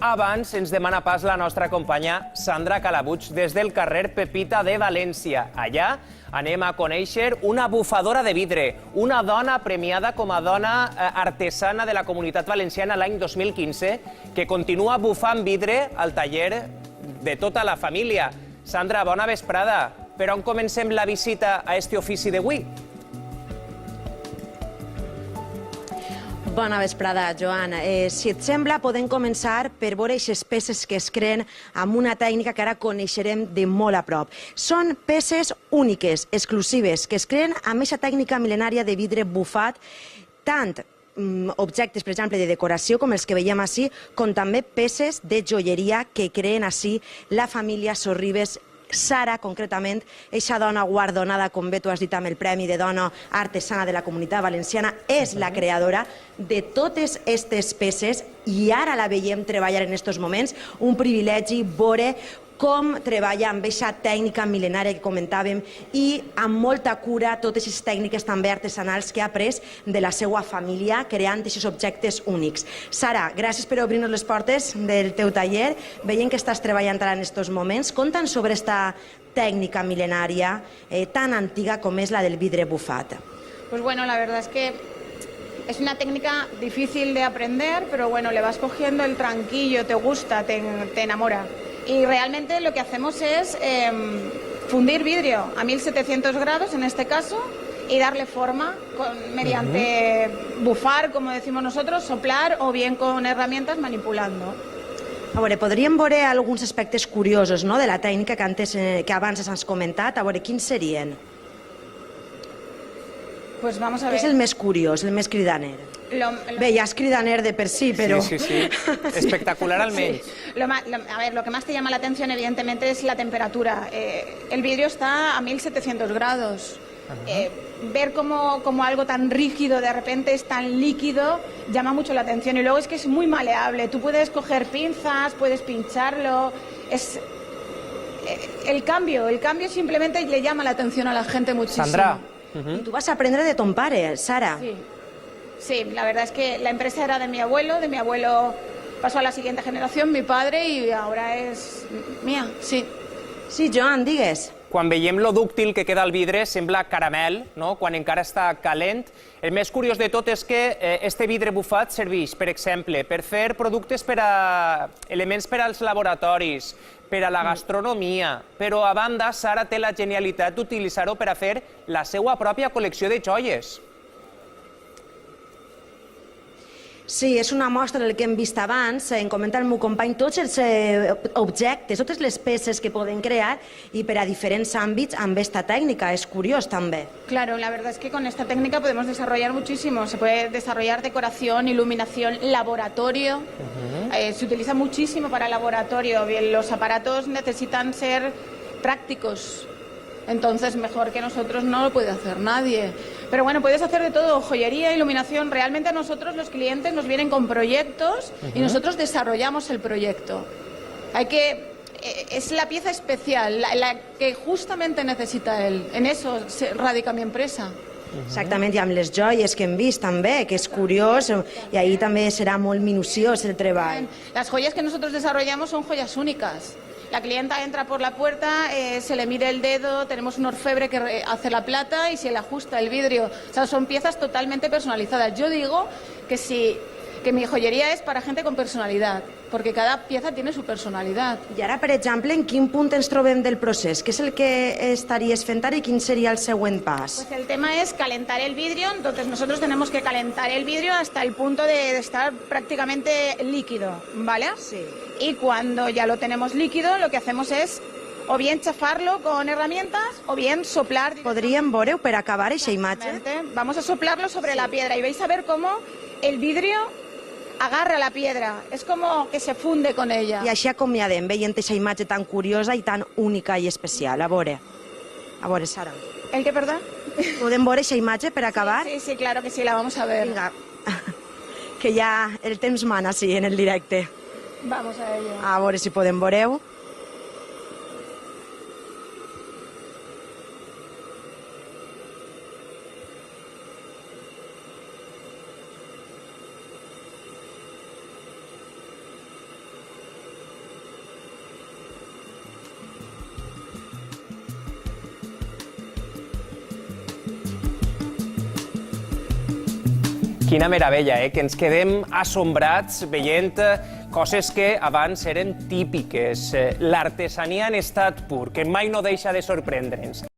Abans ens demana pas la nostra companya Sandra Calabuig des del carrer Pepita de València. Allà anem a conèixer una bufadora de vidre, una dona premiada com a dona artesana de la Comunitat Valenciana l'any 2015, que continua bufant vidre al taller de tota la família. Sandra, bona vesprada. Per on comencem la visita a este ofici d'avui? Bona vesprada, Joan. Si et sembla, podem començar per veure aquestes peces que es creen amb una tècnica que ara coneixerem de molt a prop. Són peces úniques, exclusives, que es creen amb aquesta tècnica mil·lenària de vidre bufat, tant objectes, per exemple, de decoració, com els que veiem ací, com també peces de joieria que creen ací la família Sorribes. Sara, concretament, eixa dona guardonada, com bé tu has dit, amb el Premi de Dona Artesana de la Comunitat Valenciana, és la creadora de totes aquestes peces i ara la veiem treballar en aquests moments. Un privilegi veure com treballa amb aquesta tècnica mil·lenària que comentàvem i amb molta cura totes les tècniques també artesanals que ha après de la seva família creant aquests objectes únics. Sara, gràcies per obrir-nos les portes del teu taller. Veiem que estàs treballant ara en aquests moments. Conta'ns sobre aquesta tècnica mil·lenària tan antiga com és la del vidre bufat. Pues bueno, la verdad es que es una técnica difícil de aprender, pero bueno, le vas cogiendo el tranquillo, te gusta, te enamora. Y realmente lo que hacemos es fundir vidrio a 1700 grados en este caso y darle forma mediante bufar, como decimos nosotros, soplar o bien con herramientas manipulando. A veure, podríem veure alguns aspectes curiosos de la tècnica que abans has comentat. A veure, quins serien? Pues vamos a ver. Què és el més curiós, el més cridaner? Bé, ja és cridaner de per si, però... Sí. Espectacular almenys. Sí. A ver, lo que más te llama la atención evidentemente es la temperatura. El vidrio está a 1700 grados. Ver cómo algo tan rígido de repente es tan líquido llama mucho la atención. Y luego es que es muy maleable. Tú puedes coger pinzas, puedes pincharlo. El cambio simplemente le llama la atención a la gente muchísimo. Sandra. I tu vas aprendre de ton pare, Sara. Sí, la verdad es que la empresa era de mi abuelo pasó a la siguiente generación, mi padre, y ahora es mía, sí. Sí, Joan, digues. Quan veiem lo dúctil que queda el vidre, sembla caramel, quan encara està calent. El més curiós de tot és que este vidre bufat serveix, per exemple, per fer productes elements per als laboratoris, per a la gastronomia, però a banda, Sara té la genialitat d'utilitzar-ho per a fer la seva pròpia col·lecció de joies. Sí, és una mostra del que hem vist abans, em comenta el meu company, tots els objectes, totes les peces que poden crear i per a diferents àmbits amb aquesta tècnica, és curiós també. Claro, la verdad es que con esta técnica podemos desarrollar muchísimo, se puede desarrollar decoración, iluminación, laboratorio, se utiliza muchísimo para laboratorio, los aparatos necesitan ser prácticos. Entonces, mejor que nosotros no lo puede hacer nadie. Pero bueno, puedes hacer de todo, joyería, iluminación. Realmente a nosotros los clientes nos vienen con proyectos y nosotros desarrollamos el proyecto. Es la pieza especial, la que justamente necesita él. En eso radica mi empresa. Exactament, i amb les joies que hem vist també, que és curiós, i ahí també serà molt minuciós el treball. Las joyas que nosotros desarrollamos son joyas únicas. La clienta entra por la puerta, se le mide el dedo, tenemos un orfebre que hace la plata y se le ajusta el vidrio. O sea, son piezas totalmente personalizadas. Yo digo que mi joyería es para gente con personalidad, porque cada pieza tiene su personalidad. I ara, per exemple, en quin punt ens trobem del procés? Què és el que estaries fent ara i quin seria el següent pas? Pues el tema es calentar el vidrio, entonces nosotros tenemos que calentar el vidrio hasta el punto de estar prácticamente líquido, ¿vale? Sí. Y cuando ya lo tenemos líquido, lo que hacemos es o bien chafarlo con herramientas o bien soplar. Podríem veure, per acabar aquesta imatge? Vamos a soplarlo sobre la piedra y vais a ver cómo el vidrio agarra la piedra, es como que se funde con ella. I així acomiadem, veient aquesta imatge tan curiosa i tan única i especial. A veure, Sara. ¿El qué, perdón? Podem veure aquesta imatge per acabar? Sí, claro que sí, la vamos a ver. Vinga, que ja el temps mana, sí, en el directe. Vamos a ello. A veure si podem veure-ho. Quina meravella, que ens quedem assombrats veient coses que abans eren típiques. L'artesania en estat pur, que mai no deixa de sorprendre'ns.